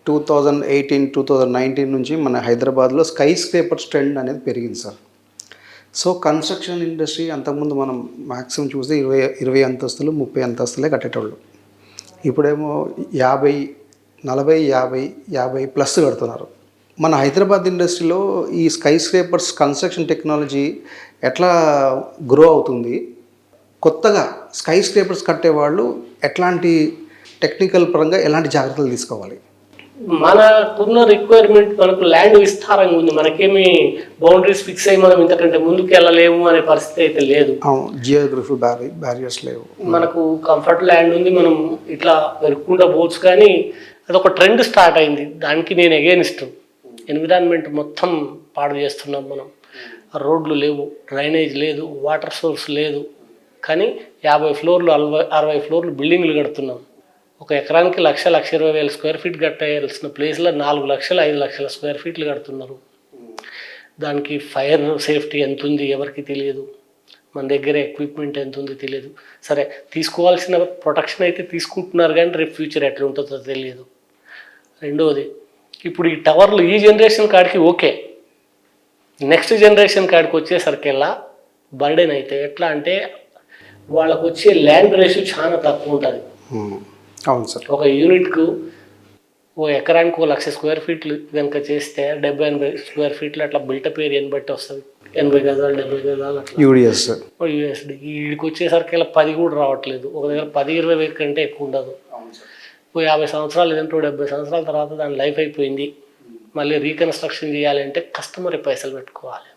2018, 2019 నుంచి మన హైదరాబాద్లో స్కై స్క్రేపర్స్ ట్రెండ్ అనేది పెరిగింది సార్. సో కన్స్ట్రక్షన్ ఇండస్ట్రీ అంతకుముందు మనం మ్యాక్సిమం చూస్తే 20 అంతస్తులు, 30 అంతస్తులే కట్టేటోళ్ళు. ఇప్పుడేమో 50, 40, 50, 50 ప్లస్ కడుతున్నారు. మన హైదరాబాద్ ఇండస్ట్రీలో ఈ స్కై స్క్రేపర్స్ కన్స్ట్రక్షన్ టెక్నాలజీ ఎట్లా గ్రో అవుతుంది? కొత్తగా స్కై స్క్రేపర్స్ కట్టేవాళ్ళు ఎట్లాంటి టెక్నికల్ పరంగా ఎలాంటి జాగ్రత్తలు తీసుకోవాలి? మనకున్న రిక్వైర్మెంట్, మనకు ల్యాండ్ విస్తారంగా ఉంది, మనకేమి బౌండరీస్ ఫిక్స్ అయ్యి మనం ఇంతకంటే ముందుకు వెళ్ళలేము అనే పరిస్థితి అయితే లేదు. జియోగ్రఫీ బ్యారియర్స్ లేవు, మనకు కంఫర్ట్ ల్యాండ్ ఉంది, మనం ఇట్లా వెరుక్కుంటూ పోవచ్చు. కానీ అదొక ట్రెండ్ స్టార్ట్ అయింది, దానికి నేను అగైనిస్ట్. ఎన్విరాన్మెంట్ మొత్తం పాడు చేస్తున్నాం మనం. రోడ్లు లేవు, డ్రైనేజ్ లేదు, వాటర్ సోర్స్ లేదు, కానీ 50 ఫ్లోర్లు 60 ఫ్లోర్లు బిల్డింగ్లు కడుతున్నాం. ఒక ఎకరానికి 1,20,000 స్క్వేర్ ఫీట్ కట్టాల్సిన ప్లేస్లో 4 లక్షలు 5 లక్షల స్క్వేర్ ఫీట్లు కడుతున్నారు. దానికి ఫైర్ సేఫ్టీ ఎంత ఉంది ఎవరికి తెలియదు, మన దగ్గర ఎక్విప్మెంట్ ఎంత ఉంది తెలియదు. సరే, తీసుకోవాల్సిన ప్రొటెక్షన్ అయితే తీసుకుంటున్నారు, కానీ రేపు ఫ్యూచర్ ఎట్లా ఉంటుందో తెలియదు. రెండవది, ఇప్పుడు ఈ టవర్లు ఈ జనరేషన్ కాడికి ఓకే, నెక్స్ట్ జనరేషన్ కాడికి వచ్చేసరికెల్లా బర్డెన్ అయితే ఎట్లా అంటే వాళ్ళకు వచ్చే ల్యాండ్ రేషియో చాలా తక్కువ ఉంటుంది. అవును సార్. ఒక యూనిట్కు ఎకరానికి 1,00,000 స్క్వేర్ ఫీట్లు కనుక చేస్తే 70-80 స్క్వేర్ ఫీట్లు అట్లా బిల్టప్ ఏరియాని బట్టి వస్తుంది. 80 గజాలు 70 గజాలు అట్లా యూఎస్డి. వీడికి వచ్చేసరికి 10 కూడా రావట్లేదు. ఒక దగ్గర 10-20 వేల కంటే ఎక్కువ ఉండదు. 50 సంవత్సరాలు లేదంటే 70 సంవత్సరాల తర్వాత దాని లైఫ్ అయిపోయింది. మళ్ళీ రీకన్స్ట్రక్షన్ చేయాలంటే కస్టమర్ పైసలు పెట్టుకోవాలి.